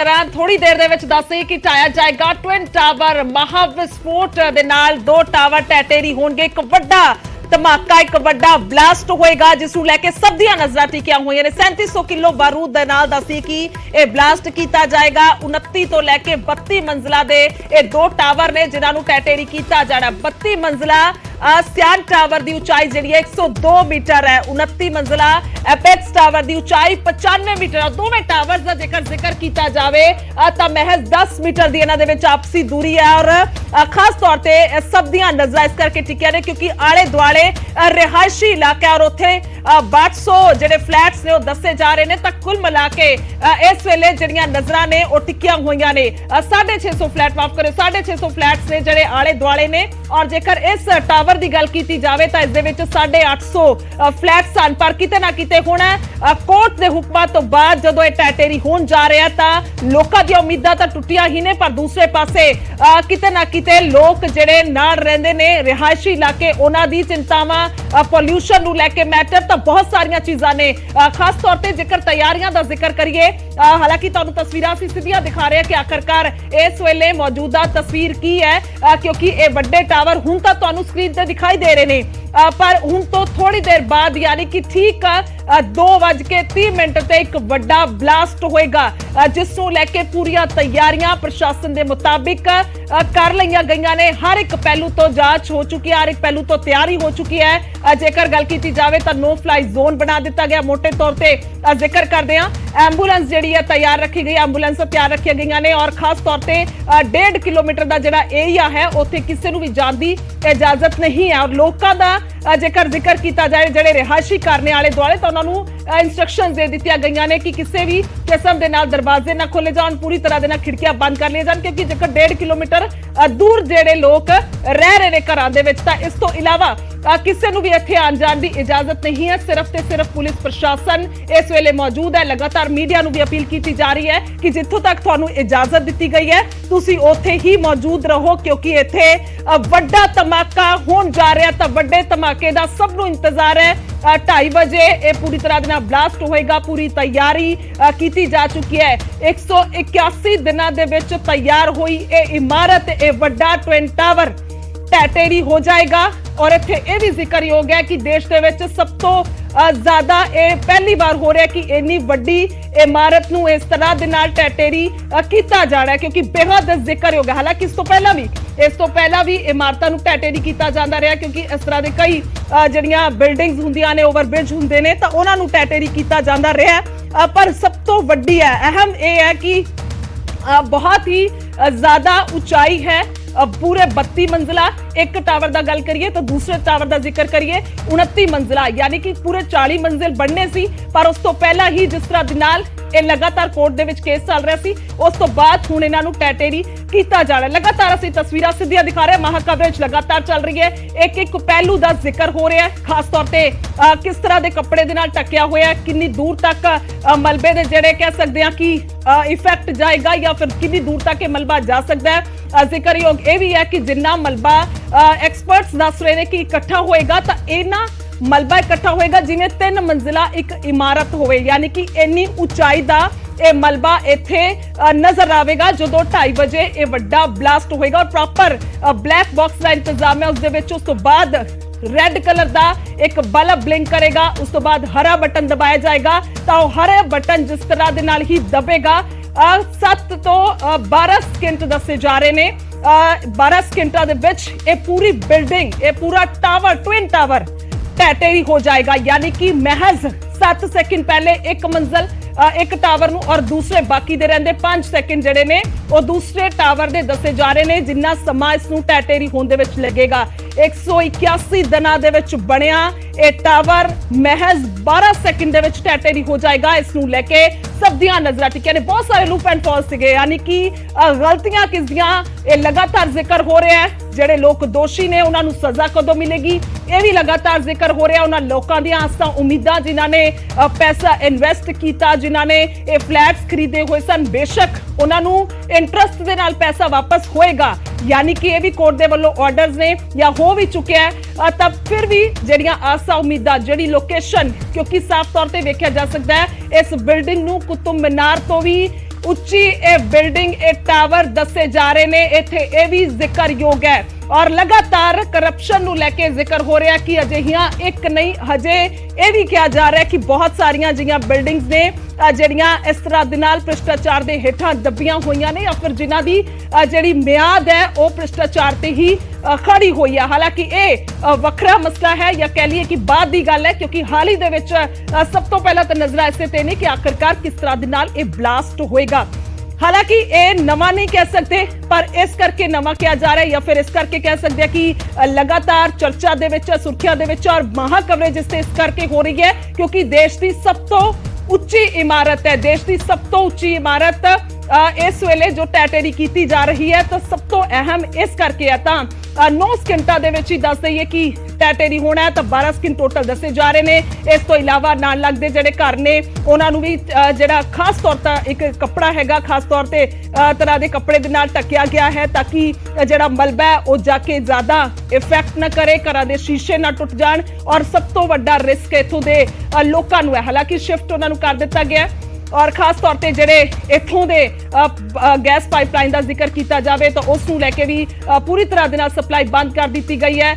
थोड़ी देर दे विच दस्से कि ढाया जाएगा ट्विन टावर महाविस्फोट दे नाल दो टावर ढेरी होणगे। एक वड्डा धमाका एक वड्डा ब्लास्ट होएगा जिस नूं लैके सब दियां नज़रां टिकियां होईयां ने। 3700 किलो बारूद दे नाल दस्सी कि यह ब्लास्ट किया जाएगा। 29 तो लैके 32 मंजिला दे ये दो टावर ने जिन्हां नूं ढेरी किया जाना। 32 मंजिला सियान टावर की उचाई जी 102 मीटर है। 29 मंजिला एपेक्स टावर की उचाई 95 मीटर। दोवें टावर का जेकर जिक्र किया जाए तो महज 10 मीटर की इन्हां दे विच आपसी दूरी है और खास तौर पर सब दियां नज़रां इस करके टिकियां ने क्योंकि आले दुआले रिहायशी इलाका और उत्थे 1200 जिहड़े फ्लैट्स ने दसे जा रहे हैं। कुल मिला के इस वेले जिहड़ियां नज़रां ने वो टिकियां होईयां ने। 650 फ्लैट माफ करो 650 फ्लैट्स ने जिहड़े आले दुआले ने और जेकर इस टावर की गल की जाए तो इस 850 फ्लैट सन पर किते ना किते हुण कोर्ट के हुक्मां तो बाद जदों यह ढेरी होण जा रहा तो लोकां दी उम्मीदां तां टुटियां ही ने पर दूसरे पासे किते ना किते लोग जिहड़े नाल रहिंदे ने रिहायशी इलाके उन्हां दी चिंतावां पॉल्यूशन नूं लैके मैटर तो बहुत सारियां चीज़ां ने। खास तौर पर जेकर तैयारियां दा जिक्र करिए हालांकि तुहानूं तस्वीरां असीं सीधियां दिखा रहे हैं कि आखिरकार इस वेले मौजूदा तस्वीर की है क्योंकि ये बड़े टावर हुण तां तुहानूं स्क्रीन ते दिखाई दे रहे हैं पर हुण तो थोड़ी देर बाद यानी कि ठीक 2:30 ते एक बड़ा ब्लास्ट होएगा जिसनूं लैके पूरियां तैयारियां प्रशासन के मुताबिक कर लईयां गईयां ने। हर एक पहलू तो जांच हो चुकी है, हर एक पहलू तो तैयारी हो चुकी है। जेकर गल की जाए तो नो फ्लाई जोन बना दिता गया। मोटे तौर पर जिक्र करते हैं एंबूलेंस जिहड़ी है तैयार रखी गई, एंबूलेंस तैयार रखी गई ने और खास तौर पर 1.5 किलोमीटर का जिहड़ा एरिया है उत्थे किसी नूं भी जाण दी इजाजत नहीं है। और लोगों का जेकर जिक्र किया जाए जिहड़े रिहायशी करने वाले दुआले तो उन्होंने इंस्ट्रक्शन दे दी गई ने कि किसी भी किस्म के नाल दरवाजे ना खोले जान, पूरी तरह के खिड़कियां बंद कर ली जान क्योंकि जेकर 1.5 किलोमीटर दूर जिहड़े लोग रह रहे हैं घरां दे विच तां इस तो इलावा किसी नूं भी इत्थे आण जाण दी इजाजत नहीं है। सिर्फ ते सिर्फ पुलिस प्रशासन इस वेले मौजूद है। लगातार मीडिया नूं भी अपील की जा रही है कि जिथों तक तुहानूं इजाजत दी गई है तुसीं उत्थे ही मौजूद रहो क्योंकि इत्थे वड्डा धमाका होण जा रहा है। तां वड्डे धमाके दा सब नूं इंतजार है। 2:30 बजे ये पूरी तरह ब्लास्ट होएगा। पूरी तैयारी की जा चुकी है। 181 दिनों दे विच तैयार हुई ये इमारत ये वड्डा ट्विन टावर ढेरी हो जाएगा। और इत्थे यह भी जिक्रयोग है कि देश दे विच सब तो ज्यादा ये पहली बार हो रहा है कि इन्नी वड्डी इमारत नूं इस तरह दे नाल ढेरी किया जाना है क्योंकि बेहद जिक्रयोग है। हालांकि इस तो पहला भी इमारतां नूं ढेरी किया जाता रहा क्योंकि इस तरह के कई जिहड़ियां बिल्डिंग्स हुंदियां ने ओवरब्रिज हुंदे ने तां उहनां नूं ढेरी किया जाता रहा पर सब तो वड्डी है अहम यह है कि बहुत ही ज्यादा ऊंचाई है। पूरे 32 मंजिला एक टावर का गल करिए तो दूसरे टावर का जिक्र करिए 29 मंजिला यानी कि पूरे 40 मंजिल बनने सी पर उस तो पहला ही जिस तरह दे नाल ये लगातार कोर्ट दे विच केस चल रहा सी उस तो बाद हुण इन्हां नूं ढेरी किया जाना। लगातार असीं तस्वीरां सीधियां दिखा रहे हैं। महा कवरेज लगातार चल रही है। एक एक पहलू का जिक्र हो रहा है। खास तौर पर किस तरह के कपड़े दे नाल ढकिया होया है, कितनी दूर तक मलबे दे जिहड़े कह सकते हैं कि इफेक्ट जाएगा या फिर कितनी दूर तक मलबा जा सकता है। जिक्रयोग यह भी है कि जिन्ना मलबा एक्सपर्ट्स दस रहे हैं कि इकट्ठा होएगा तो इन्ना मलबा इकट्ठा होएगा जिवें 3 मंजिला एक इमारत होवे यानी कि इन्नी ऊंचाई का यह मलबा इत्थे नजर आएगा जो 2:30 बजे यह वड्डा ब्लास्ट होएगा। और प्रॉपर ब्लैक बॉक्स का इंतजाम है उस तो बाद रेड कलर का एक बल्ब ब्लिंक करेगा उस तो बाद हरा बटन दबाया जाएगा तो हरे बटन जिस तरह के नाल ही दबेगा 7 तो 12 सेकंड दसे जा रहे ने। 12 सेकंडां दे विच ये पूरी बिल्डिंग ये पूरा टावर ट्विन टावर ढेरी हो जाएगा यानी कि महज 7 सेकंड पहले एक मंजिल एक टावर नूं और दूसरे बाकी दे रहिंदे 5 सेकंड जिहड़े ने वो दूसरे टावर दे दसे जा रहे ने जिन्ना समा इस नूं ढेरी होण दे विच लगेगा। 181 दिनां दे विच बणिया ये टावर महज 12 सेकंड दे विच ढेरी हो जाएगा। इस नूं लेके सब दियां नज़रां टिकियां ने। बहुत सारे लूप एंड फॉल्स सीगे यानी कि गलतियां किसदियां ये लगातार जिक्र हो रहा है। जिहड़े लोग दोषी ने उन्हां नूं सज़ा कदों मिलेगी ये भी लगातार जिक्र हो रहा है। उन्हां लोकां दियां आसां उम्मीदां जिन्हां ने पैसा इन्वेस्ट किया जिन्हां ने ये फ्लैट्स खरीदे हुए सन बेशक उन्हां नूं इंटरस्ट दे नाल पैसा वापस होएगा यानी कि यह भी कोर्ट के वालों ऑर्डर्स ने या हो भी चुके हैं तब फिर भी जिहड़ियां आसां उम्मीदां जिहड़ी लोकेशन क्योंकि साफ तौर पर वेख्या जा सकता है इस बिल्डिंग नूं कुतुब मीनार तो भी ਉੱਚੀ ਇਹ ਬਿਲਡਿੰਗ ਇਹ ਟਾਵਰ ਦੱਸੇ ਜਾ ਰਹੇ ਨੇ। ਇੱਥੇ ਇਹ ਵੀ ਜ਼ਿਕਰਯੋਗ ਹੈ ਔਰ ਲਗਾਤਾਰ ਕਰਪਸ਼ਨ ਨੂੰ ਲੈ ਕੇ ਜ਼ਿਕਰ ਹੋ ਰਿਹਾ ਕਿ ਅਜਿਹੀਆਂ ਇੱਕ ਨਹੀਂ ਹਜੇ ਇਹ ਵੀ ਕਿਹਾ ਜਾ ਰਿਹਾ ਕਿ ਬਹੁਤ ਸਾਰੀਆਂ ਜਿਹੀਆਂ ਬਿਲਡਿੰਗਸ ਨੇ ਜਿਹੜੀਆਂ ਇਸ ਤਰ੍ਹਾਂ ਦੇ ਨਾਲ ਭ੍ਰਿਸ਼ਟਾਚਾਰ ਦੇ ਹੇਠਾਂ ਦੱਬੀਆਂ ਹੋਈਆਂ ਨੇ ਜਾਂ ਫਿਰ ਜਿਨ੍ਹਾਂ ਦੀ ਜਿਹੜੀ ਮਿਆਦ ਹੈ ਉਹ ਭ੍ਰਿਸ਼ਟਾਚਾਰ ਤੇ ਹੀ ਖੜੀ ਹੋਈ ਹੈ। ਹਾਲਾਂਕਿ ਇਹ ਵੱਖਰਾ ਮਸਲਾ ਹੈ ਜਾਂ ਕਹਿ ਲਈਏ ਕਿ ਬਾਅਦ ਦੀ ਗੱਲ ਹੈ, ਕਿਉਂਕਿ ਹਾਲ ਹੀ ਦੇ ਵਿੱਚ ਸਭ ਤੋਂ ਪਹਿਲਾਂ ਤਾਂ ਨਜ਼ਰ ਇਸੇ ਤੇ ਨੇ ਕਿ ਆਖਿਰਕਾਰ ਕਿਸ ਤਰ੍ਹਾਂ ਦੇ ਨਾਲ ਇਹ ਬਲਾਸਟ ਹੋਏਗਾ। हालांकि ये नवा नहीं कह सकते, पर इस करके नवा किया जा रहा है या फिर इस करके कह सकते हैं कि लगातार चर्चा दे विच सुर्खियां दे विच और महा कवरेज इस करके हो रही है क्योंकि देश की सब तो उच्ची इमारत है, देश की सब तो उच्ची इमारत इस वेले जो टैटेरी की जा रही है, तो सब तो अहम इस करके है। तो 9 सकिंटा दे विच ही दस दईए कि टैटेरी होना है, तो 12 सकिंट टोटल दसे जा रहे हैं। इस तो इलावा नाल लगदे जिहड़े घर ने उन्हां नूं भी जिहड़ा खास तौर ते एक कपड़ा हैगा, खास तौर ते तरह के कपड़े दे नाल ढकिया गया है ताकि जिहड़ा मलबा है वो जाके ज्यादा इफेक्ट ना करे, घरां दे शीशे ना टुट जाण। और सब तो वड्डा रिस्क इत्थों दे लोकां नूं है। हालांकि शिफ्ट उन्हां नूं कर दित्ता गया और खास तौर पे जिहड़े इत्थों दे गैस पाइपलाइन का जिक्र किया जाए तो उस नूं लैके भी पूरी तरह दे नाल सप्लाई बंद कर दी गई है।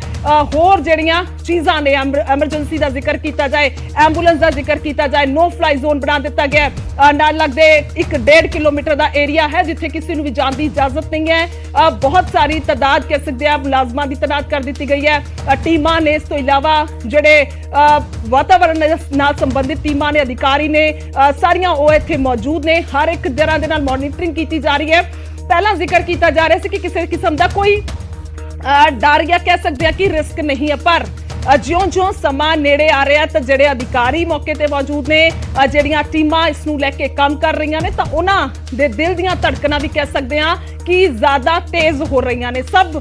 होर जिहड़ियां चीज़ां ने एमरजेंसी का जिक्र किया जाए, एंबूलेंस का जिक्र किया जाए, नो फ्लाई जोन बना दिता गया। नाल लगदे 1.5 किलोमीटर का एरिया है जिथे किसी नूं भी जाण की इजाजत नहीं है। बहुत सारी तादाद कह सकते हैं मुलाजमान की तैनात कर दी गई है। टीमां ने इस तो इलावा जिहड़े वातावरण नाल संबंधित टीमां ने, अधिकारी ने, सारियां वो इत्थे मौजूद ने। हर एक तरह दे नाल मॉनिटरिंग की जा रही है। पहला जिक्र किया जा रहा है कि किसी किस्म का कोई डर या कह सकते हैं कि रिस्क नहीं है, पर ज्यों-ज्यों समा नेड़े आ रहा है तो जिहड़े अधिकारी मौके ते मौजूद ने, जिहड़ियां टीमां इस नूं लैके काम कर रही ने, तो उन्हां दे दिल दीयां धड़कनां भी कह सकते हैं कि ज्यादा तेज हो रही ने। सब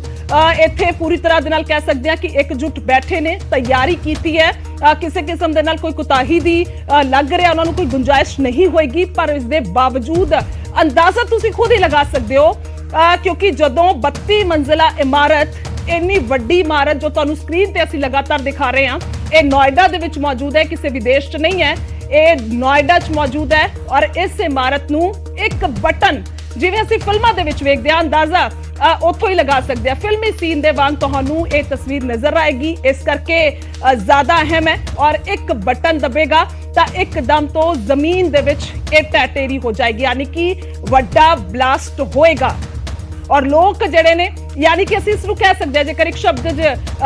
इत्थे पूरी तरह दे नाल कह सकते हैं कि एकजुट बैठे ने, तैयारी कीती है। किसी किस्म दे नाल कोई कुताही दी लग रहा उन्हां नूं कोई गुंजाइश नहीं होएगी, पर इस दे बावजूद अंदाजा तुसीं खुद ही लगा सकते हो क्योंकि जदों 32 मंजिला इमारत, इन्नी वड्डी इमारत जो तुहानूं स्क्रीन ते असीं लगातार दिखा रहे हैं, ये नोएडा दे विच मौजूद है, किसी विदेश च नहीं है, ये नोएडा च मौजूद है। और इस इमारत नूं एक बटन जिवें असीं फिल्मां दे विच वेखदे हां, अंदाजा उत्थों ही लगा सकते हैं। फिल्मी सीन दे वांग तुहानूं ये तस्वीर नजर आएगी, इस करके ज्यादा अहम है। और एक बटन दबेगा तो एकदम तो जमीन दे विच ये टैटेरी हो जाएगी, यानी कि वड्डा ब्लास्ट होएगा। और लोग जड़े ने, यानी कि असीं इसनूं कह सकते हैं, जेकर एक शब्द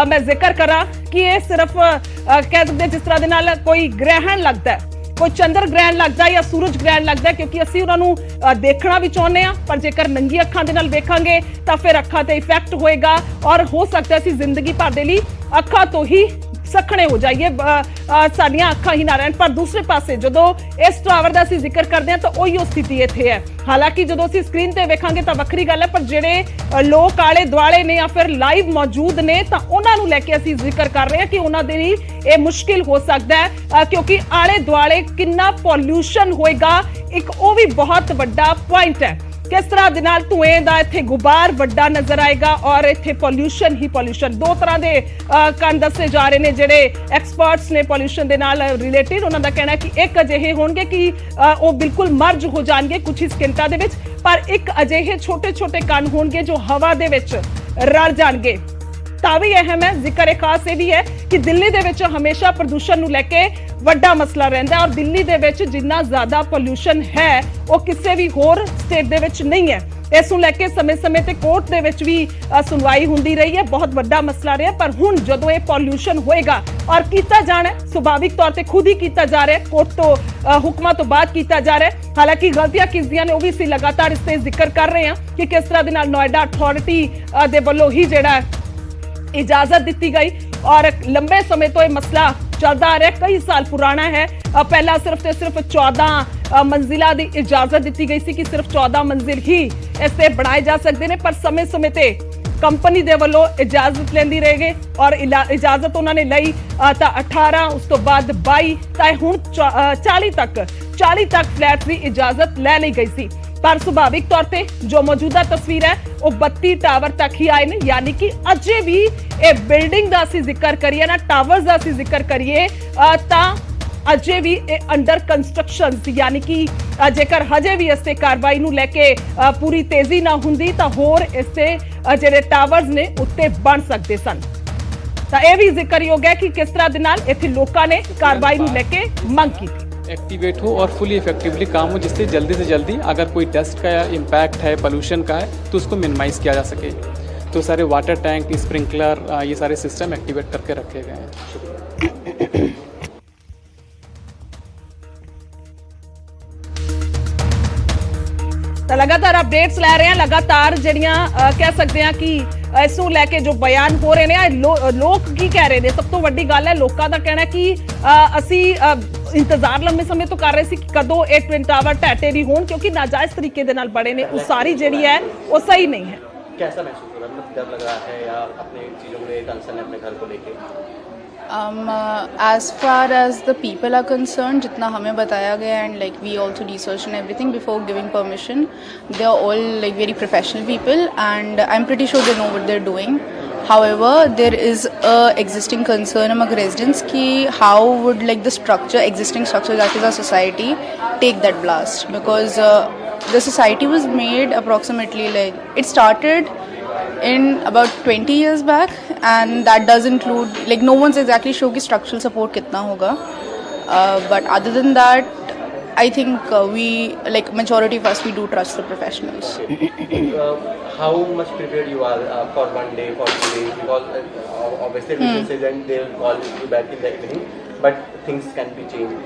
मैं जिक्र करा कि ये सिर्फ कह सकते हैं जिस तरह दे नाल कोई ग्रहण लगता है, कोई चंद्र ग्रहण लगता है या सूरज ग्रहण लगता है, क्योंकि असीं उन्हां नूं देखना भी चाहुंदे आ, पर जेकर नंगी अखां दे नाल वेखांगे तां फिर अखां ते इफेक्ट होएगा और हो सकता है असीं जिंदगी भर दे लई अखां तो ही सखणे हो जाइए, साडियां अखां ही ना रहन। पर दूसरे पासे जदों इस टावर का असीं जिक्र करते हैं तो उही स्थिति इत्थे है। हालांकि जदों असीं स्क्रीन ते वेखांगे तां वखरी गल है, पर जिहड़े लोक आले दुआले ने या फिर लाइव मौजूद ने तां उन्हां नूं लैके असीं जिक्र कर रहे हैं कि उन्हां दे लई ये मुश्किल हो सकदा है क्योंकि आले दुआले किन्ना पॉल्यूशन होएगा, एक वो भी बहुत वड्डा पॉइंट है। किस तरह दे नाल धुएं दा इत्थे गुबार वड्डा नजर आएगा और इत्थे पॉल्यूशन ही पॉल्यूशन। दो तरह दे कण दसे जा रहे ने जिहड़े एक्सपर्ट्स ने पॉल्यूशन दे नाल रिलेटेड, उन्हां दा कहना है कि एक अजिहे होणगे कि वो बिल्कुल मर्ज हो जाणगे कुछ ही सकिंटां दे विच, पर एक अजिहे छोटे छोटे कण होणगे जो हवा दे विच रल जाणगे। तां भी अहम है, जिक्र खास ये भी है कि दिल्ली दे विच हमेशा प्रदूषण नूं लैके वड्डा मसला रहिंदा है और दिल्ली दे विच जिन्ना ज्यादा पॉल्यूशन है वो किसी भी होर स्टेट दे विच नहीं है। इस नूं लैके समय समय ते कोर्ट दे विच भी सुनवाई हुंदी रही है, बहुत वड्डा मसला रहा। पर हुण जदों ये पॉल्यूशन होएगा और कीता जाना है, स्वाभाविक तौर पर खुद ही कीता जा रहा है, कोर्ट तो हुक्मां तो बाद कीता जा रहा है। हालांकि गलतियां किसदियां ने वो भी असीं लगातार इस ते जिक्र कर रहे हैं कि किस तरह दे नाल नोएडा अथॉरिटी दे वल्लों ही जिहड़ा इजाजत दी गई और लंबे समय तो यह मसला चलता आ रहा है, कई साल पुराना है। पहला सिर्फ 14 मंजिला की इजाजत दी गई थी कि सिर्फ 14 मंजिल ही इससे बनाए जा सकते हैं, पर समय समय ते कंपनी दे वल्लों इजाजत लेंदी रह गए और इजाजत उन्होंने लई तां 18, उस तो बाद 22 तां हुण 40 तक फ्लैट की इजाजत ले ली गई थी। पर सुभाविक तौर पे जो मौजूदा तस्वीर है वो 32 टावर तक ही आए ने, यानी कि अजे भी ये बिल्डिंग का असीं जिक्र करिए ना, टावर्स का असीं जिक्र करिए तां ਅਜੇ ਵੀ ਇਹ ਅੰਡਰ ਕੰਸਟਰਕਸ਼ਨ ਸੀ, ਯਾਨੀ ਕਿ ਜੇਕਰ ਹਜੇ ਵੀ ਇਸ ਤੇ ਕਾਰਵਾਈ ਨੂੰ ਲੈ ਕੇ ਪੂਰੀ ਤੇਜ਼ੀ ਨਾ ਹੁੰਦੀ ਤਾਂ ਹੋਰ ਇਸ ਤੇ ਜਿਹੜੇ ਟਾਵਰਸ ਨੇ ਉੱਤੇ ਬਣ ਸਕਦੇ ਸਨ। ਤਾਂ ਇਹ ਵੀ ਜ਼ਿਕਰਯੋਗ ਹੈ ਕਿ ਕਿਸ ਤਰ੍ਹਾਂ ਦੇ ਨਾਲ ਇੱਥੇ ਲੋਕਾਂ ਨੇ ਕਾਰਵਾਈ ਨੂੰ ਲੈ ਕੇ ਮੰਗ ਕੀਤੀ। एक्टिवेट हो और फुली इफेक्टिवली काम हो, जिससे जल्दी से जल्दी अगर कोई डस्ट का इम्पैक्ट है, पोल्यूशन का है, तो उसको मिनिमाइज़ किया जा सके। तो सारे वाटर टैंक, स्प्रिंकलर, ये सारे सिस्टम एक्टिवेट करके रखे गए हैं। ਤਾਂ ਲਗਾਤਾਰ ਅਪਡੇਟਸ ਲੈ ਰਹੇ ਹਾਂ, ਲਗਾਤਾਰ ਜਿਹੜੀਆਂ ਕਹਿ ਸਕਦੇ ਹਾਂ ਕਿ ਇਸ ਨੂੰ ਲੈ ਕੇ ਜੋ ਬਿਆਨ ਹੋ ਰਹੇ ਨੇ, ਲੋਕ ਕੀ ਕਹਿ ਰਹੇ ਨੇ। ਸਭ ਤੋਂ ਵੱਡੀ ਗੱਲ ਹੈ ਲੋਕਾਂ ਦਾ ਕਹਿਣਾ ਕਿ ਅਸੀਂ ਇੰਤਜ਼ਾਰ ਲੰਮੇ ਸਮੇਂ ਤੋਂ ਕਰ ਰਹੇ ਸੀ ਕਿ ਕਦੋਂ ਇਹ ਟਵਿਨ ਟਾਵਰ ਢਹਿ ਹੋਣ, ਕਿਉਂਕਿ ਨਾਜਾਇਜ਼ ਤਰੀਕੇ ਦੇ ਨਾਲ ਬੜੇ ਨੇ, ਉਸਾਰੀ ਜਿਹੜੀ ਹੈ ਉਹ ਸਹੀ ਨਹੀਂ ਹੈ। कैसा महसूस हो रहा है, मतलब डर लग रहा है या अपने चीज़ों में कंसर्न है अपने घर को लेके? As far as the people are concerned, जितना हमें बताया गया and like we also researched and everything before giving permission, they are all like very professional people and I'm pretty sure they know what they're doing. However, there is a existing concern among residents ki how would like the existing structure that is our society take that blast, because the society was made approximately like it started in about 20 years back and that does include like no one's exactly sure ki structural support kitna hoga, but other than that I think we like majority of us we do trust the professionals. How much prepared you are for one day, for 2 days, because obviously businesses and they'll call you back in the evening, but things can be changed.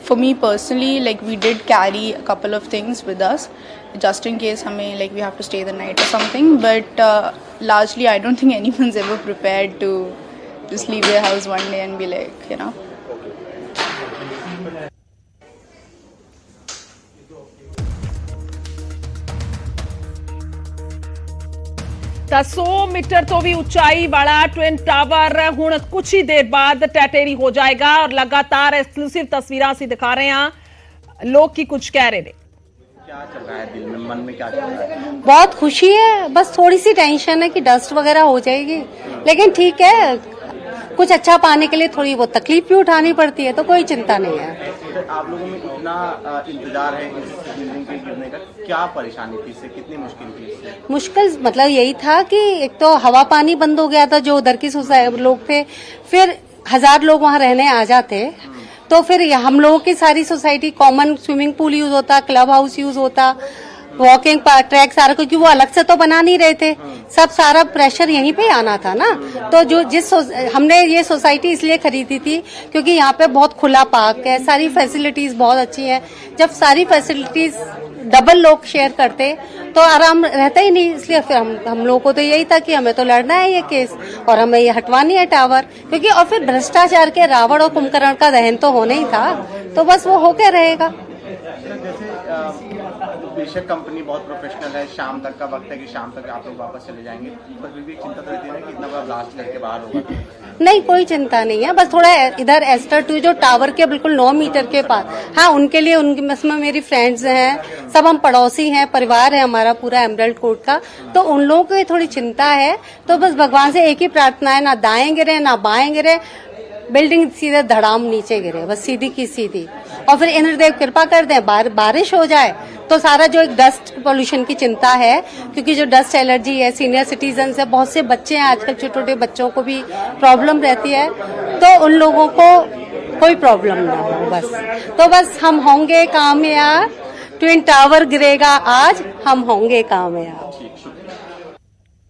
For me personally, like we did carry a couple of things with us just in case hame like we have to stay the night or something, but largely I don't think anyone's ever prepared to just leave their house one day and be like, you know. ਤਾਂ 100 metre ਤੋਂ ਵੀ ਉਚਾਈ ਵਾਲਾ twin tower ਹੁਣ ਕੁਝ ਹੀ ਦੇਰ ਬਾਅਦ ਟੈਟੇਰੀ ਹੋ ਜਾਏਗਾ और लगातार एक्सक्लूसिव तस्वीरें ਅਸੀਂ दिखा रहे हैं। लोग की कुछ कह रहे हैं, क्या चल रहा है दिल में, मन में क्या चल रहा है? बहुत खुशी है, बस थोड़ी सी टेंशन है कि डस्ट वगैरह हो जाएगी, लेकिन ठीक है, कुछ अच्छा पाने के लिए थोड़ी बहुत तकलीफ भी उठानी पड़ती है, तो कोई चिंता नहीं है। आप लोगों में इतना इंतजार है इस बिल्डिंग के गिरने का, क्या परेशानी थी इससे, कितनी मुश्किल थी इससे? मुश्किल मतलब यही था कि एक तो हवा पानी बंद हो गया था, जो उधर की लोग थे, फिर 1000 लोग वहाँ रहने आ जाते, तो फिर हम लोगों की सारी society common swimming pool use होता, क्लब हाउस यूज होता, वॉकिंग ट्रैक सारा, क्योंकि वो अलग से तो बना नहीं रहे थे, सब सारा प्रेशर यहीं पे आना था ना। तो जो हमने ये सोसाइटी इसलिए खरीदी थी क्योंकि यहाँ पे बहुत खुला पार्क है, सारी फैसिलिटीज बहुत अच्छी है। जब सारी फैसिलिटीज डबल लोग शेयर करते तो आराम रहता ही नहीं, इसलिए फिर हम लोगों को तो यही था कि हमें तो लड़ना है ये केस और हमें ये हटवानी है टावर, क्योंकि और फिर भ्रष्टाचार के रावण और कुंभकर्ण का दहन तो होना ही था, तो बस वो होके रहेगा। बेशक कंपनी बहुत प्रोफेशनल है, शाम तक का वक्त है कि शाम तक आप लोग वापस चले जाएंगे, पर फिर भी एक चिंता तो रहती है ना कि इतना बड़ा ब्लास्ट करके बाहर होगा। नहीं, कोई चिंता नहीं है, बस थोड़ा इधर एस्टर 2 जो टावर के बिल्कुल 9 मीटर के पास, हाँ उनके लिए, उनमें मेरी फ्रेंड्स हैं, सब हम पड़ोसी हैं, परिवार है हमारा पूरा एमरल्ड कोर्ट का, तो उन लोगों को थोड़ी चिंता है। तो बस भगवान से एक ही प्रार्थना है, ना दाएं गिरे ना बाएं गिरे, बिल्डिंग सीधे धड़ाम नीचे गिरे, बस सीधी की सीधी, और फिर इंद्रदेव कृपा कर दें, बारिश हो जाए तो सारा जो एक डस्ट पोल्यूशन की चिंता है, क्योंकि जो डस्ट एलर्जी है, सीनियर सिटीजन है, बहुत से बच्चे हैं आजकल, छोटे छोटे बच्चों को भी प्रॉब्लम रहती है, तो उन लोगों को कोई प्रॉब्लम ना हो बस। तो बस हम होंगे कामयाब, ट्विन टावर गिरेगा आज, हम होंगे कामयाब।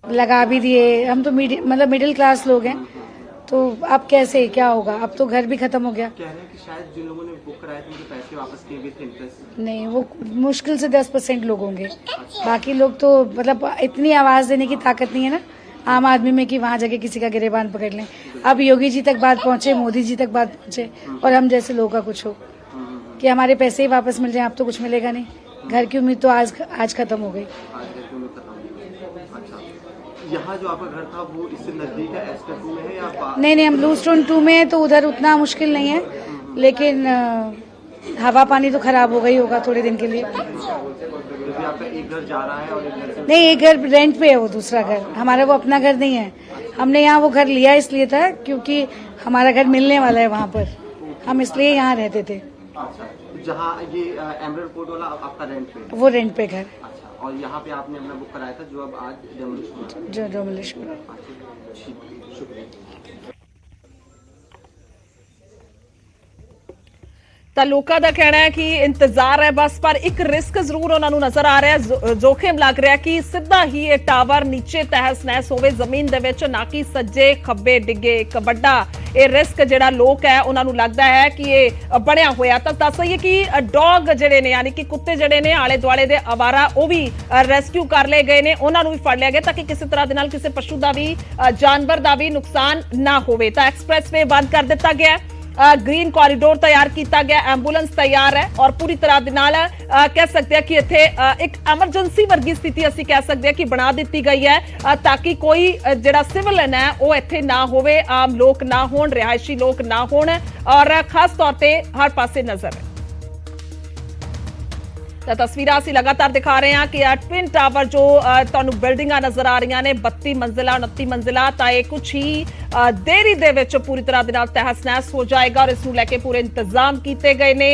लगा भी दिए, हम तो मतलब मिडिल क्लास लोग हैं, तो अब कैसे क्या होगा, अब तो घर भी खत्म हो गया। कह रहे हैं कि शायद जिन लोगों ने बुक कराए थे उनके पैसे वापस किए विद इंटरेस्ट। नहीं, वो मुश्किल से 10% लोग होंगे, बाकी लोग तो मतलब इतनी आवाज देने की ताकत नहीं है ना आम आदमी में कि वहाँ जाके किसी का गिरेबान पकड़ लें। अब योगी जी तक बात पहुंचे, मोदी जी तक बात पहुंचे, और हम जैसे लोगों का कुछ हो कि हमारे पैसे ही वापस मिल जाए, अब तो कुछ मिलेगा नहीं। घर की उम्मीद तो आज खत्म हो गई। यहाँ जो आपका घर था वो इससे नजदीक है, एस्टर 2 में है या नहीं, हम ब्लू स्टोन 2 में है, तो उधर उतना मुश्किल नहीं है, लेकिन हवा पानी तो खराब हो गई होगा थोड़े दिन के लिए। जैसे आपका एक घर जा रहा है और एक घर से नहीं, एक घर रेंट पे है, वो दूसरा घर हमारा, वो अपना घर नहीं है। हमने यहाँ वो घर लिया इसलिए था क्योंकि हमारा घर मिलने वाला है वहाँ पर, हम इसलिए यहाँ रहते थे। अच्छा, जहाँ ये एमरल्ड कोर्ट वाला आपका रेंट पे, वो रेंट पे घर अच्छा, और यहाँ पे आपने अपना बुक कराया था जो अब आज डेमोलिश जो डोमिलिश में। शुक्रिया। ਤਾਂ ਲੋਕਾਂ ਦਾ ਕਹਿਣਾ ਹੈ ਕਿ ਇੰਤਜ਼ਾਰ ਹੈ ਬਸ, ਪਰ ਇੱਕ ਰਿਸਕ ਜ਼ਰੂਰ ਉਹਨਾਂ ਨੂੰ ਨਜ਼ਰ ਆ ਰਿਹਾ ਹੈ, जोखिम ਲੱਗ ਰਿਹਾ ਕਿ ਸਿੱਧਾ ਹੀ ਇਹ ਟਾਵਰ ਨੀਚੇ ਤਹਿਸ ਨਹਿਸ ਹੋਵੇ ਜ਼ਮੀਨ ਦੇ ਵਿੱਚ, ਨਾ ਕਿ ਸੱਜੇ ਖੱਬੇ ਡਿੱਗੇ। ਇੱਕ ਵੱਡਾ ਇਹ ਰਿਸਕ ਜਿਹੜਾ ਲੋਕ ਹੈ ਉਹਨਾਂ ਨੂੰ ਲੱਗਦਾ ਹੈ ਕਿ ਇਹ ਬਣਿਆ ਹੋਇਆ। ਤਾਂ ਦੱਸ ਦਈਏ ਕਿ ਡੌਗ ਜਿਹੜੇ ਨੇ, ਯਾਨੀ ਕਿ ਕੁੱਤੇ ਜਿਹੜੇ ਨੇ ਆਲੇ ਦੁਆਲੇ ਦੇ ਆਵਾਰਾ, ਉਹ ਵੀ ਰੈਸਕਿਊ ਕਰ ਲਏ ਗਏ ਨੇ, ਉਹਨਾਂ ਨੂੰ ਵੀ ਫੜ ਲਿਆ ਗਿਆ ਤਾਂ ਕਿ ਕਿਸੇ ਤਰ੍ਹਾਂ ਦੇ ਨਾਲ ਕਿਸੇ ਪਸ਼ੂ ਦਾ ਵੀ ਜਾਨਵਰ ਦਾ ਵੀ ਨੁਕਸਾਨ ਨਾ ਹੋਵੇ। ਤਾਂ ਐਕਸਪ੍ਰੈਸਵੇ ਬੰਦ ਕਰ ਦਿੱਤਾ ਗਿਆ ਹੈ, ग्रीन कॉरिडोर तैयार किया गया, एंबूलेंस तैयार है और पूरी तरह दे नाल कह सकते हैं कि इत्थे एक एमरजेंसी वर्गी स्थिति असीं कह सकते हैं कि बना दी गई है ताकि कोई जिहड़ा सिविलियन है वो इत्थे ना होवे, आम लोग ना होण, रिहायशी लोग ना होण और खास तौर पर हर पासे नजर है। तस्वीर असीं लगातार दिखा रहे हैं कि ट्विन टावर जो तुहानूं बिल्डिंगां नजर आ रही ने 32 मंजिला 29 मंजिला, तो यह कुछ ही देरी दे विच पूरी तरह दे नाल तहस नहस हो जाएगा और इसनूं लैके पूरे इंतजाम किए गए ने।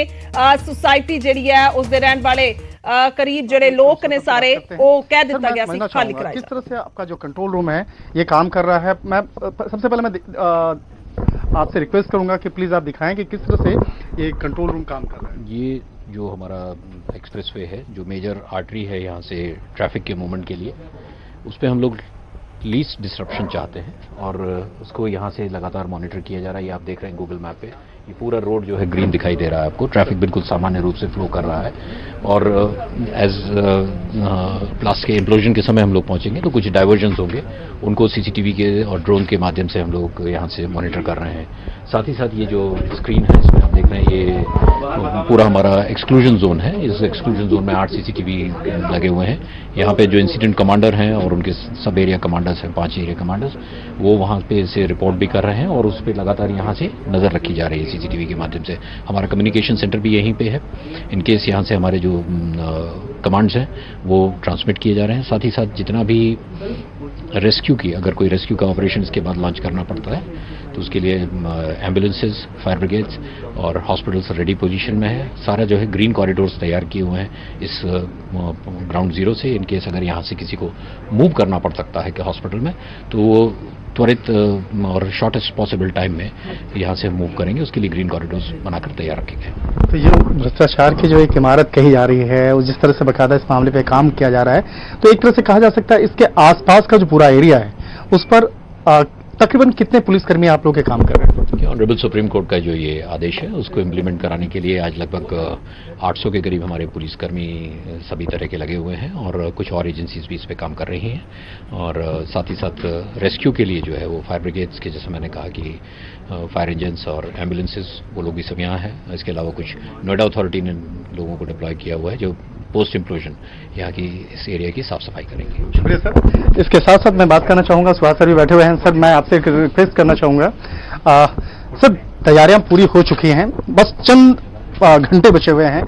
सोसाइटी जिहड़ी है उस दे रहण वाले करीब जिहड़े लोग ने सारे वो कह दिता गया सी खाली कराया। किस तरह से आपका जो कंट्रोल रूम है ये काम कर रहा है? मैं सबसे पहले मैं आपसे रिक्वेस्ट करूंगा कि प्लीज आप दिखाएं कि किस तरह से ये कंट्रोल रूम काम कर रहा है। ये जो हमारा एक्सप्रेसवे है, जो मेजर आर्टरी है यहाँ से ट्रैफिक के मूवमेंट के लिए, उस पर हम लोग लीस्ट डिस्ट्रप्शन चाहते हैं और उसको यहाँ से लगातार मॉनिटर किया जा रहा है। ये आप देख रहे हैं गूगल मैप पे, ये पूरा रोड जो है ग्रीन दिखाई दे रहा है आपको, ट्रैफिक बिल्कुल सामान्य रूप से फ्लो कर रहा है। और एज ब्लास्ट के इम्प्लोजन के समय हम लोग पहुँचेंगे तो कुछ डाइवर्जन्स होंगे, उनको सीसीटीवी के और ड्रोन के माध्यम से हम लोग यहाँ से मॉनिटर कर रहे हैं। साथ ही साथ ये जो स्क्रीन है इसमें आप देख रहे हैं ये पूरा हमारा एक्सक्लूजन जोन है। इस एक्सक्लूजन जोन में 8 सीसीटीवी लगे हुए हैं। यहाँ पे जो इंसिडेंट कमांडर हैं और उनके सब एरिया कमांडर्स हैं, 5 एरिया कमांडर्स, वो वहाँ पे से रिपोर्ट भी कर रहे हैं और उस पर लगातार यहाँ से नज़र रखी जा रही है सीसीटीवी के माध्यम से। हमारा कम्युनिकेशन सेंटर भी यहीं पे है, इनकेस यहाँ से हमारे जो कमांड्स हैं वो ट्रांसमिट किए जा रहे हैं। साथ ही साथ जितना भी रेस्क्यू की, अगर कोई रेस्क्यू का ऑपरेशन इसके बाद लॉन्च करना पड़ता है तो उसके लिए एम्बुलेंसेज, फायर ब्रिगेड्स और हॉस्पिटल्स रेडी पोजीशन में है। सारा जो है ग्रीन कॉरिडोर्स तैयार किए हुए हैं इस ग्राउंड जीरो से, इनकेस अगर यहाँ से किसी को मूव करना पड़ सकता है कि हॉस्पिटल में तो वो त्वरित और शॉर्टेस्ट पॉसिबल टाइम में यहाँ से मूव करेंगे, उसके लिए ग्रीन कॉरिडोर्स बनाकर तैयार रखे गए। तो ये भ्रष्टाचार की जो एक इमारत कही जा रही है, जिस तरह से बकायदा इस मामले पे काम किया जा रहा है, तो एक तरह से कहा जा सकता है इसके आसपास का जो पूरा एरिया है उस पर तकरीबन कितने पुलिसकर्मी आप लोग के काम कर रहे हैं? ऑनरेबल सुप्रीम कोर्ट का जो ये आदेश है उसको इम्प्लीमेंट कराने के लिए आज लगभग 800 के करीब हमारे पुलिसकर्मी सभी तरह के लगे हुए हैं और कुछ और एजेंसीज भी इस पे काम कर रही हैं। और साथ ही साथ रेस्क्यू के लिए जो है वो फायर ब्रिगेड्स के, जैसे मैंने कहा कि फायर इंजन्स और एम्बुलेंसेज वो लोग भी सब यहाँ हैं। इसके अलावा कुछ नोएडा अथॉरिटी ने लोगों को डिप्लॉय किया हुआ है जो पोस्ट इम्प्लोजन यहाँ की इस एरिया की साफ सफाई करेंगे। शुक्रिया सर। इसके साथ साथ मैं बात करना चाहूंगा, सुहास सर भी बैठे हुए हैं। सर मैं आपसे एक रिक्वेस्ट करना चाहूंगा, सर तैयारियां पूरी हो चुकी हैं, बस चंद घंटे बचे हुए हैं,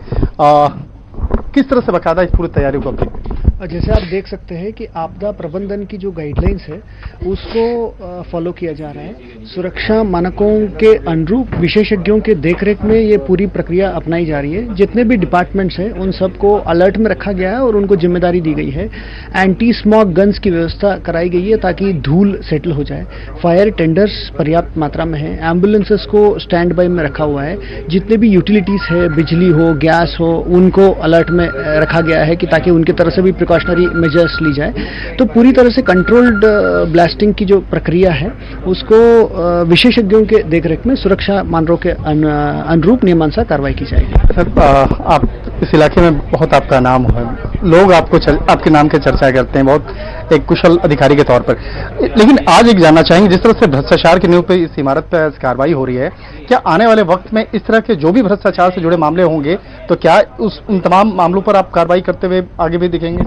किस तरह से बकायदा इस पूरी तैयारी को अपनी? जैसे आप देख सकते हैं कि आपदा प्रबंधन की जो गाइडलाइंस है उसको फॉलो किया जा रहा है। सुरक्षा मानकों के अनुरूप विशेषज्ञों के देखरेख में ये पूरी प्रक्रिया अपनाई जा रही है। जितने भी डिपार्टमेंट्स हैं उन सबको अलर्ट में रखा गया है और उनको जिम्मेदारी दी गई है। एंटी स्मॉग गन्स की व्यवस्था कराई गई है ताकि धूल सेटल हो जाए। फायर टेंडर्स पर्याप्त मात्रा में है। एम्बुलेंसेस को स्टैंड बाय में रखा हुआ है। जितने भी यूटिलिटीज है, बिजली हो, गैस हो, उनको अलर्ट में रखा गया है कि ताकि उनकी तरफ से भी प्रिकॉशनरी मेजर्स ली जाए। तो पूरी तरह से कंट्रोल्ड ब्लास्टिंग की जो प्रक्रिया है उसको विशेषज्ञों के देखरेख में सुरक्षा मानकों के अनुरूप नियमानुसार कार्रवाई की जाएगी। सर आप इस इलाके में बहुत आपका नाम है, लोग आपके नाम की चर्चा करते हैं बहुत एक कुशल अधिकारी के तौर पर, लेकिन आज एक जानना चाहेंगे जिस तरह से भ्रष्टाचार की नींव पे इस इमारत पर कार्रवाई हो रही है, क्या आने वाले वक्त में इस तरह के जो भी भ्रष्टाचार से जुड़े मामले होंगे तो क्या उन तमाम मामलों पर आप कार्रवाई करते हुए आगे भी दिखेंगे?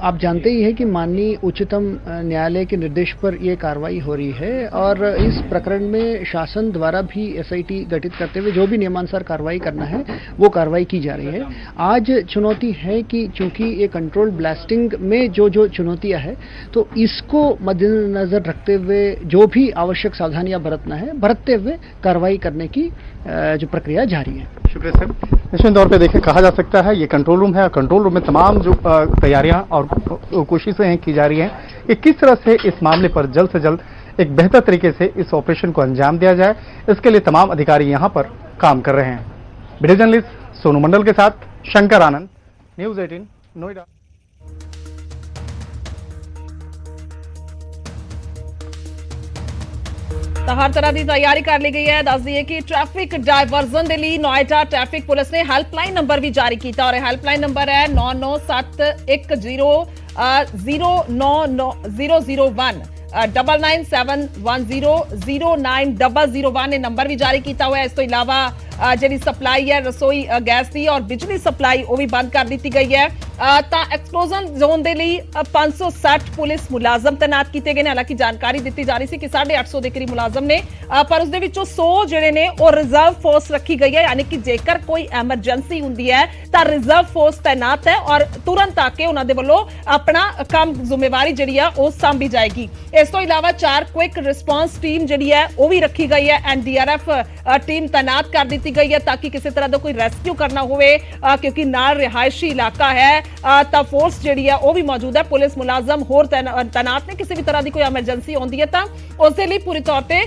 आप जानते ही हैं कि माननीय उच्चतम न्यायालय के निर्देश पर यह कार्रवाई हो रही है और इस प्रकरण में शासन द्वारा भी एसआईटी गठित करते हुए जो भी नियमानुसार कार्रवाई करना है वो कार्रवाई की जा रही है। आज चुनौती है कि चूंकि ये कंट्रोल ब्लास्टिंग में जो चुनौतियां है तो इसको मद्देनजर रखते हुए जो भी आवश्यक सावधानियां बरतते हुए कार्रवाई करने की जो प्रक्रिया जारी है। शुक्रिया सर। निश्चित तौर पे देखिए, कहा जा सकता है ये कंट्रोल रूम है और कंट्रोल रूम में तमाम जो तैयारियां और कोशिशें हैं की जा रही हैं कि किस तरह से इस मामले पर जल्द से जल्द एक बेहतर तरीके से इस ऑपरेशन को अंजाम दिया जाए। इसके लिए तमाम अधिकारी यहां पर काम कर रहे हैं। वीडियो जर्नलिस्ट सोनू मंडल के साथ शंकर आनंद, न्यूज़ 18 नोएडा। ਤਾਂ ਹਰ ਤਰ੍ਹਾਂ ਦੀ ਤਿਆਰੀ ਕਰ ਲਈ ਗਈ ਹੈ। ਦੱਸ ਦਈਏ ਕਿ ਟ੍ਰੈਫਿਕ ਡਾਇਵਰਜ਼ਨ ਦੇ ਲਈ ਨੋਇਡਾ ਟ੍ਰੈਫਿਕ ਪੁਲਿਸ ਨੇ ਹੈਲਪਲਾਈਨ ਨੰਬਰ ਵੀ ਜਾਰੀ ਕੀਤਾ ਔਰ ਹੈਲਪਲਾਈਨ ਨੰਬਰ ਹੈ 9971009001 9971009001 ਇਹ ਨੰਬਰ ਵੀ ਜਾਰੀ ਕੀਤਾ ਹੋਇਆ। ਇਸ ਤੋਂ ਇਲਾਵਾ ਜਿਹੜੀ ਸਪਲਾਈ ਹੈ ਰਸੋਈ ਗੈਸ ਦੀ ਔਰ ਬਿਜਲੀ ਸਪਲਾਈ ਉਹ ਵੀ ਬੰਦ ਕਰ ਦਿੱਤੀ ਗਈ ਹੈ। ਤਾਂ ਐਕਸਪਲੋਜ਼ਨ ਜ਼ੋਨ ਦੇ ਲਈ 560 ਪੁਲਿਸ ਮੁਲਾਜ਼ਮ ਤੈਨਾਤ ਕੀਤੇ ਗਏ ਨੇ। ਹਾਲਾਂਕਿ ਜਾਣਕਾਰੀ ਦਿੱਤੀ ਜਾ ਰਹੀ ਸੀ ਕਿ 850 ਦੇ ਕਰੀਬ ਮੁਲਾਜ਼ਮ ਨੇ, ਪਰ ਉਸ ਦੇ ਵਿੱਚੋਂ 100 ਜਿਹੜੇ ਨੇ ਉਹ ਰਿਜ਼ਰਵ ਫੋਰਸ ਰੱਖੀ ਗਈ ਹੈ, ਯਾਨੀ ਕਿ ਜੇਕਰ ਕੋਈ ਐਮਰਜੈਂਸੀ ਹੁੰਦੀ ਹੈ ਤਾਂ ਰਿਜ਼ਰਵ ਫੋਰਸ ਤੈਨਾਤ ਹੈ ਔਰ ਤੁਰੰਤ ਆ ਕੇ ਉਹਨਾਂ ਦੇ ਵੱਲੋਂ ਆਪਣਾ ਕੰਮ ਜ਼ਿੰਮੇਵਾਰੀ ਜਿਹੜੀ ਆ ਉਹ ਸੰਭੀ ਜਾਏਗੀ। ਇਸ ਤੋਂ ਇਲਾਵਾ 4 ਕੁਇਕ ਰਿਸਪਾਂਸ ਟੀਮ ਜਿਹੜੀ ਹੈ ਉਹ ਵੀ ਰੱਖੀ ਗਈ ਹੈ। ਐਨਡੀਆਰਐਫ ਟੀਮ ਤੈਨਾਤ ਕਰ ਦਿੱਤੀ ਗਈ ਹੈ ਤਾਂ ਕਿ ਕਿਸੇ ਤਰ੍ਹਾਂ ਦਾ ਕੋਈ ਰੈਸਕਿਊ ਕਰਨਾ ਹੋਵੇ, ਕਿਉਂਕਿ ਨਾਲ ਰਿਹਾਇਸ਼ੀ ਇਲਾਕਾ ਹੈ ਤਾਂ ਫੋਰਸ ਜਿਹੜੀ ਹੈ ਉਹ ਵੀ ਮੌਜੂਦ ਹੈ। ਪੁਲਿਸ ਮੁਲਾਜ਼ਮ ਹੋਰ ਤੈਨਾਤ ਨੇ। ਕਿਸੇ ਵੀ ਤਰ੍ਹਾਂ ਦੀ ਕੋਈ ਐਮਰਜੈਂਸੀ ਆਉਂਦੀ ਹੈ ਤਾਂ ਉਸ ਦੇ ਲਈ ਪੂਰੀ ਤੌਰ ਤੇ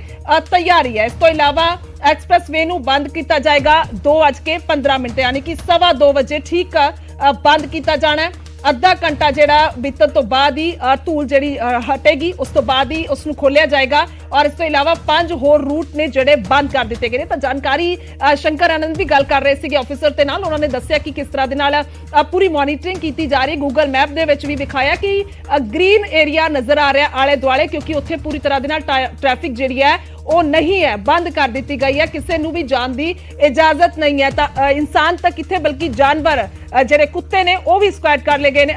ਤਿਆਰੀ ਹੈ। ਇਸ ਤੋਂ ਇਲਾਵਾ ਐਕਸਪ੍ਰੈਸਵੇ ਨੂੰ ਬੰਦ ਕੀਤਾ ਜਾਏਗਾ 2:15 ਯਾਨੀ ਕਿ 2:15 ਵਜੇ ਠੀਕ ਬੰਦ ਕੀਤਾ ਜਾਣਾ ਹੈ। ਅੱਧਾ ਘੰਟਾ ਜਿਹੜਾ ਬੀਤਣ ਤੋਂ ਬਾਅਦ ਹੀ ਧੂਲ ਜਿਹੜੀ ਹਟੇਗੀ, ਉਸ ਤੋਂ ਬਾਅਦ ਹੀ ਉਸ ਨੂੰ ਖੋਲਿਆ ਜਾਏਗਾ ਔਰ ਇਸ ਤੋਂ ਇਲਾਵਾ 5 ਹੋਰ ਰੂਟ ਨੇ ਜਿਹੜੇ ਬੰਦ ਕਰ ਦਿੱਤੇ ਗਏ ਨੇ। ਤਾਂ ਜਾਣਕਾਰੀ ਸ਼ੰਕਰ ਆਨੰਦ ਵੀ ਗੱਲ ਕਰ ਰਹੇ ਸੀਗੇ ਆਫੀਸਰ ਦੇ ਨਾਲ। ਉਹਨਾਂ ਨੇ ਦੱਸਿਆ ਕਿ ਕਿਸ ਤਰ੍ਹਾਂ ਦੇ ਨਾਲ ਪੂਰੀ ਮੋਨੀਟਰਿੰਗ ਕੀਤੀ ਜਾ ਰਹੀ। ਗੂਗਲ ਮੈਪ ਦੇ ਵਿੱਚ ਵੀ ਦਿਖਾਇਆ ਕਿ ਗ੍ਰੀਨ ਏਰੀਆ ਨਜ਼ਰ ਆ ਰਿਹਾ ਆਲੇ ਦੁਆਲੇ, ਕਿਉਂਕਿ ਉੱਥੇ ਪੂਰੀ ਤਰ੍ਹਾਂ ਦੇ ਨਾਲ ਟ੍ਰੈਫਿਕ ਜਿਹੜੀ ਹੈ ਉਹ ਨਹੀਂ ਹੈ, ਬੰਦ ਕਰ ਦਿੱਤੀ ਗਈ ਹੈ। ਕਿਸੇ ਨੂੰ ਵੀ ਜਾਣ ਦੀ ਇਜਾਜ਼ਤ ਨਹੀਂ ਹੈ। ਤਾਂ ਇਨਸਾਨ ਤੱਕ ਕਿੱਥੇ ਬਲਕਿ ਜਾਨਵਰ ਜਿਹੜੇ ਕੁੱਤੇ ਨੇ ਉਹ ਵੀ ਸਕੁਐਡ ਕਰ ਲਏ ਗਏ ਨੇ,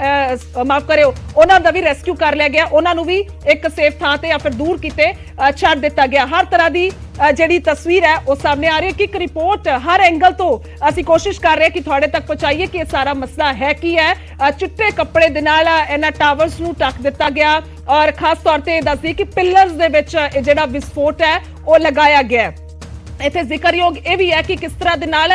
ਮਾਫ ਕਰਿਓ, ਉਹਨਾਂ ਦਾ ਵੀ ਰੈਸਕਿਊ ਕਰ ਲਿਆ ਗਿਆ। ਉਹਨਾਂ ਨੂੰ ਵੀ ਇੱਕ ਸੇਫ ਥਾਂ ਤੇ ਜਾਂ ਫਿਰ ਦੂਰ ਕਿਤੇ ਛੱਡ ਦਿੱਤਾ ਗਿਆ। ਹਰ ਤਰ੍ਹਾਂ ਦੀ ਜਿਹੜੀ ਤਸਵੀਰ ਹੈ ਉਹ ਸਾਹਮਣੇ ਆ ਰਹੀ ਹੈ ਕਿ ਇੱਕ ਰਿਪੋਰਟ ਹਰ ਐਂਗਲ ਤੋਂ ਅਸੀਂ ਕੋਸ਼ਿਸ਼ ਕਰ ਰਹੇ ਹਾਂ ਕਿ ਤੁਹਾਡੇ ਤੱਕ ਪਹੁੰਚਾਈਏ ਕਿ ਇਹ ਸਾਰਾ ਮਸਲਾ ਹੈ ਕੀ ਹੈ। ਚਿੱਟੇ ਕੱਪੜੇ ਦੇ ਨਾਲ ਇਹਨਾਂ ਟਾਵਰਸ ਨੂੰ ਢੱਕ ਦਿੱਤਾ ਗਿਆ ਔਰ ਖਾਸ ਤੌਰ ਤੇ ਦੱਸਦੀ ਕਿ ਪਿਲਰਸ ਦੇ ਵਿੱਚ ਇਹ ਜਿਹੜਾ ਵਿਸਫੋਟ ਹੈ ਉਹ ਲਗਾਇਆ ਗਿਆ ਹੈ। ਇੱਥੇ ਜ਼ਿਕਰਯੋਗ ਇਹ ਵੀ ਹੈ ਕਿ ਕਿਸ ਤਰ੍ਹਾਂ ਦੇ ਨਾਲ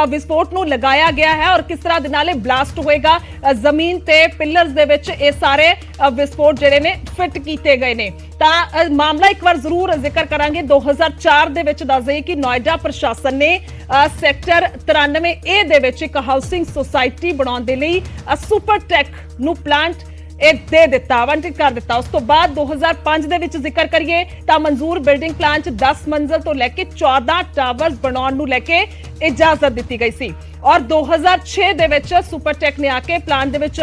ਵਿਸਫੋਟ ਨੂੰ ਲਗਾਇਆ ਗਿਆ ਹੈ ਔਰ ਕਿਸ ਤਰ੍ਹਾਂ ਦੇ ਨਾਲ ਇਹ ਬਲਾਸਟ ਹੋਏਗਾ। ਜ਼ਮੀਨ ਤੇ ਪਿਲਰਸ ਦੇ ਵਿੱਚ ਇਹ ਸਾਰੇ ਵਿਸਫੋਟ ਜਿਹੜੇ ਨੇ ਫਿੱਟ ਕੀਤੇ ਗਏ ਨੇ। ਤਾਂ ਮਾਮਲਾ ਇੱਕ ਵਾਰ ਜ਼ਰੂਰ ਜ਼ਿਕਰ ਕਰਾਂਗੇ। 2004 ਦੇ ਵਿੱਚ ਦੱਸ ਦਈਏ ਕਿ ਨੋਇਡਾ ਪ੍ਰਸ਼ਾਸਨ ਨੇ ਸੈਕਟਰ 93A ਦੇ ਵਿੱਚ ਇੱਕ ਹਾਊਸਿੰਗ ਸੁਸਾਇਟੀ ਬਣਾਉਣ ਦੇ ਲਈ ਸੁਪਰਟੈਕ ਨੂੰ ਪਲਾਂਟ ਇਹ ਦੇ ਦਿੱਤਾ, आवंटित कर ਦਿੱਤਾ। ਉਸ ਤੋਂ ਬਾਅਦ 2005 ਦੇ ਵਿੱਚ ਜ਼ਿਕਰ ਕਰੀਏ ਤਾਂ ਮਨਜ਼ੂਰ ਬਿਲਡਿੰਗ ਪਲਾਨ 'ਚ 10 ਮੰਜ਼ਲ ਤੋਂ ਲੈ ਕੇ 14 ਟਾਵਰਸ ਬਣਾਉਣ ਨੂੰ ਲੈ ਕੇ ਇਜਾਜ਼ਤ ਦਿੱਤੀ ਗਈ ਸੀ ਔਰ 2006 ਦੇ ਵਿੱਚ ਸੁਪਰਟੈਕ ਨੇ ਆ ਕੇ ਪਲਾਨ ਦੇ ਵਿੱਚ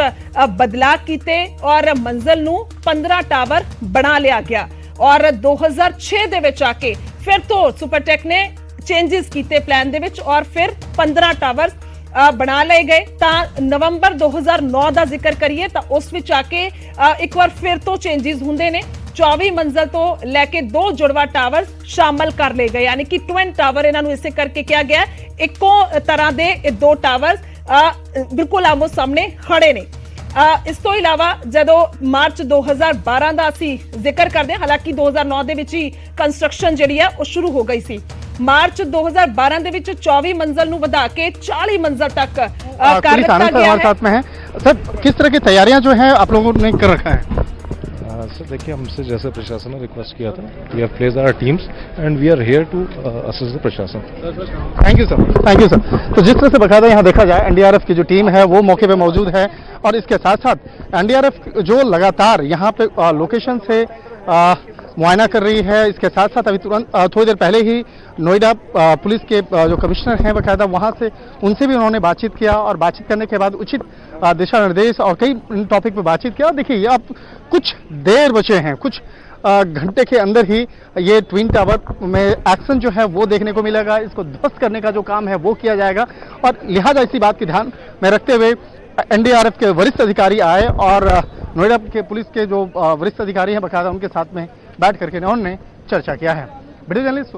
ਬਦਲਾਅ ਕੀਤੇ ਔਰ ਮੰਜ਼ਲ ਨੂੰ 15 ਟਾਵਰ ਬਣਾ ਲਿਆ ਗਿਆ ਔਰ 2006 ਦੇ ਵਿੱਚ ਆ ਕੇ ਫਿਰ ਤੋਂ ਸੁਪਰਟੈਕ ਨੇ ਚੇਂजेस ਕੀਤੇ ਪਲਾਨ ਦੇ ਵਿੱਚ ਔਰ ਫਿਰ 15 ਟਾਵਰ ਬਣਾ ਲਏ ਗਏ। ਤਾਂ ਨਵੰਬਰ 2009 ਦਾ ਜ਼ਿਕਰ ਕਰੀਏ ਤਾਂ ਉਸ ਵਿੱਚ ਆ ਕੇ ਇੱਕ ਵਾਰ ਫਿਰ ਤੋਂ ਚੇਂजेस ਹੁੰਦੇ ਨੇ। 24 ਮੰਜ਼ਲ ਤੋਂ ਲੈ ਕੇ 2 ਜੁੜਵਾ ਟਾਵਰ ਸ਼ਾਮਲ ਕਰ ਲਏ ਗਏ, ਯਾਨੀ ਕਿ ਟਵਿਨ ਟਾਵਰ ਇਹਨਾਂ ਨੂੰ ਇਸੇ ਕਰਕੇ ਕਿਹਾ ਗਿਆ। ਇੱਕੋ ਤਰ੍ਹਾਂ ਦੇ ਇਹ 2 ਟਾਵਰ ਬਿਲਕੁਲ ਆਮੋ ਸਾਹਮਣੇ ਖੜੇ ਨੇ। ਇਸ ਤੋਂ ਇਲਾਵਾ ਜਦੋਂ ਮਾਰਚ 2012 ਦਾ ਅਸੀਂ ਜ਼ਿਕਰ ਕਰਦੇ ਹਾਂ, ਹਾਲਾਂਕਿ 2009 ਦੇ ਵਿੱਚ ਹੀ ਕੰਸਟਰਕਸ਼ਨ ਜਿਹੜੀ ਹੈ ਉਹ ਸ਼ੁਰੂ ਹੋ ਗਈ ਸੀ। मार्च 2012 ਦੇ ਵਿੱਚ 24 मंजिल ਨੂੰ ਵਧਾ ਕੇ 40 मंजिल तक कर दिया गया है। हमारे साथ में है सर, किस तरह की तैयारियां जो है आप लोगों ने कर रखा है? सर देखिए, हमसे जैसे प्रशासन ने रिक्वेस्ट किया था, we have placed our teams and we are here to assist the प्रशासन। Thank you sir, thank you sir. तो जिस तरह से बकायदा यहाँ देखा जाए एनडीआरएफ की जो टीम है वो मौके पे मौजूद है और इसके साथ साथ एनडीआरएफ जो लगातार यहाँ पे लोकेशन से मुआयना कर रही है। इसके साथ साथ अभी तुरंत थोड़ी देर पहले ही नोएडा पुलिस के जो कमिश्नर हैं बकायदा वहाँ से उनसे भी उन्होंने बातचीत किया और बातचीत करने के बाद उचित दिशा निर्देश और कई टॉपिक पर बातचीत किया। देखिए अब कुछ देर बचे हैं, कुछ घंटे के अंदर ही ये ट्विन टावर में एक्शन जो है वो देखने को मिलेगा। इसको ध्वस्त करने का जो काम है वो किया जाएगा और लिहाजा इसी बात की ध्यान में रखते हुए एनडीआरएफ के वरिष्ठ अधिकारी आए और नोएडा के पुलिस के जो वरिष्ठ अधिकारी हैं बकायदा उनके साथ में बैठ करके उन्होंने चर्चा किया है। वीडियो जर्नलिस्ट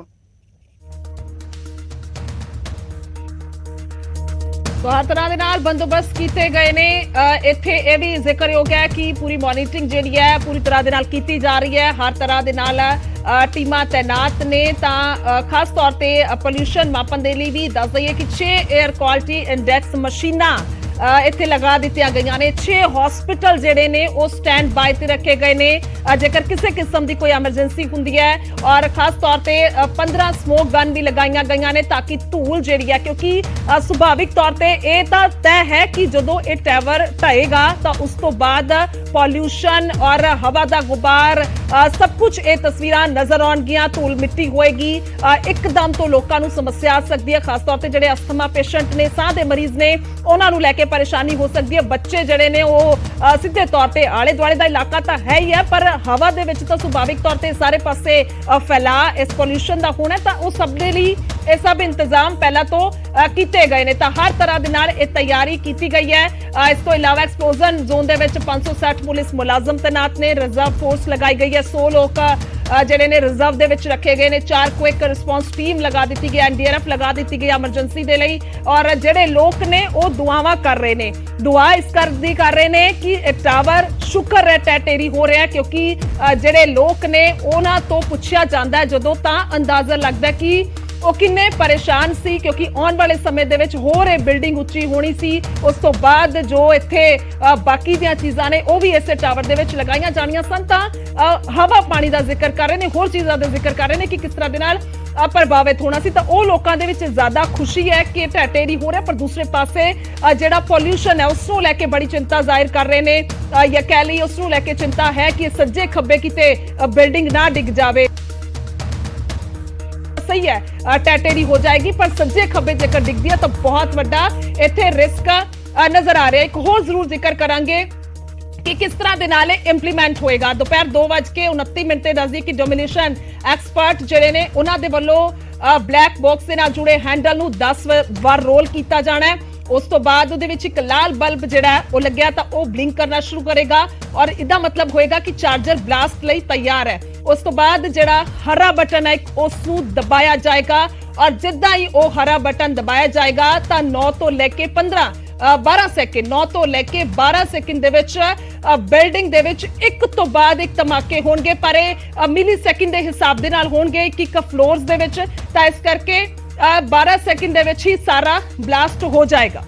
तो हर तरह के नाल बंदोबस्त किए गए ने। इत्थे यह भी जिक्रयोग है कि पूरी मॉनिटरिंग जिहड़ी है पूरी तरह दे नाल कीती जा रही है। हर तरह के नाल टीमां तैनात ने। खास तौर पे पोल्यूशन मापन दे लई भी दस दईए कि 6 एयर क्वालिटी इंडेक्स मशीनां इत्थे लगा दित्तियां गईयां ने। 6 हॉस्पिटल जिहड़े ने वो स्टैंड बाय ते रखे गए ने जेकर किसी किस्म की कोई एमरजेंसी हुंदी है। और खास तौर पे 15 स्मोक गन भी लगाईयां गईयां ने ताकि धूल जिहड़ी है, क्योंकि सुभाविक तौर पे ये तां तय है कि जदों ये टावर ढहेगा तां उस तो बाद पॉल्यूशन और हवा दा गुबार सब कुछ ये तस्वीरां नजर आउणगियां। धूल मिट्टी होएगी, एकदम तो लोकां नूं समस्या आ सकदी है। खास तौर पे जिहड़े अस्थमा पेशेंट ने, साह दे मरीज ने, उन्हां नूं लैके परेशानी हो सकती है। बच्चे जिहड़े ने वो सीधे तौर पे आले दुआले दा इलाका तां है ही है, पर हवा दे विच तां सुभाविक तौर ते सारे पासे फैला इस पॉल्यूशन दा होना तां उस सब दे लई ये सब इंतजाम पहला तो कीते गए ने। तां हर तरह दे नाल ये तैयारी कीती गई है। इस तो इलावा एक्सप्लोजन जोन दे विच 560 पुलिस मुलाजम तैनात ने। रिजर्व फोर्स लगाई गई है। 100 लोग जिहड़े ने रिजर्व दे विच रखे गए ने। 4 क्विक रिस्पॉन्स टीम लगा दी गई, एनडीआरएफ लगा दी गई एमरजेंसी दे लई। और जिहड़े लोग ने वो दुआवां कर रहे ने, दुआ इस करदी कर रहे ने कि टावर शुक्र है टैटेरी हो रहा है, क्योंकि जिहड़े लोग ने उन्हां तो पुछया जांदा है जदों तां अंदाजा लगदा है कि ਉਹ ਕਿੰਨੇ ਪਰੇਸ਼ਾਨ ਸੀ, क्योंकि आने वाले समय ਦੇ ਵਿੱਚ ਹੋਰ ਇਹ ਬਿਲਡਿੰਗ ਉੱਚੀ ਹੋਣੀ ਸੀ। ਉਸ ਤੋਂ ਬਾਅਦ ਜੋ ਇੱਥੇ ਬਾਕੀ ਦੀਆਂ ਚੀਜ਼ਾਂ ਨੇ ਉਹ ਵੀ ਇਸੇ ਟਾਵਰ ਦੇ ਵਿੱਚ ਲਗਾਈਆਂ ਜਾਣੀਆਂ ਸਨ। ਤਾਂ ਹਵਾ ਪਾਣੀ ਦਾ ਜ਼ਿਕਰ ਕਰ ਰਹੇ ਨੇ, ਹੋਰ ਚੀਜ਼ਾਂ ਦਾ ਜ਼ਿਕਰ ਕਰ ਰਹੇ ਨੇ ਕਿ ਕਿਸ ਤਰ੍ਹਾਂ ਦੇ ਨਾਲ ਪ੍ਰਭਾਵਿਤ ਹੋਣਾ ਸੀ। ਤਾਂ ਉਹ ਲੋਕਾਂ ਦੇ ਵਿੱਚ ਜ਼ਿਆਦਾ ਖੁਸ਼ੀ ਹੈ ਕਿ ਢਹਿ ਹੋ ਰਿਹਾ, ਪਰ ਦੂਸਰੇ ਪਾਸੇ ਜਿਹੜਾ ਪੋਲਿਊਸ਼ਨ ਹੈ ਉਸ ਨੂੰ ਲੈ ਕੇ ਬੜੀ ਚਿੰਤਾ ਜ਼ਾਹਿਰ ਕਰ ਰਹੇ ਨੇ। ਜਾਂ ਕਹਿ ਲਈ ਉਸ ਨੂੰ ਲੈ ਕੇ ਚਿੰਤਾ ਹੈ ਕਿ ਸੱਜੇ ਖੱਬੇ ਕਿਤੇ ਬਿਲਡਿੰਗ ਨਾ ਡਿੱਗ ਜਾਵੇ। सही है टैटेरी हो जाएगी, पर सज्जे खब्बे जेकर डिगदी है तो बहुत बड़ा इत्थे रिस्क नजर आ रहा है। एक होर जरूर जिक्र करांगे कि किस तरह दे नाल इंप्लीमेंट होएगा। दोपहर 2:29 ते नजदीक की डोमिनेशन एक्सपर्ट जिहड़े ने उन्हां दे वल्लों ब्लैक बॉक्स दे नाल जुड़े हैंडल नूं 10 वार रोल कीता जाना है। उस तो बाद उहदे विच एक लाल बल्ब जिहड़ा है वो लग्गिया तां वो ब्लिंक करना शुरू करेगा और इहदा मतलब होएगा कि चार्जर ब्लास्ट लई तैयार है। उस तो बाद जिहड़ा हरा बटन है उस नूं दबाया जाएगा और जिद्दां ही वो हरा बटन दबाया जाएगा तां 9 तो लेके 12 सेकंड 9 तो लेके 12 सेकंड दे विच बिल्डिंग दे विच एक तो बाद एक धमाके होणगे, पर मिली सेकंड दे हिसाब दे नाल होणगे एक फ्लोर्स दे विच। तां इस करके 12 सेकंड दे विच ही सारा ब्लास्ट हो जाएगा।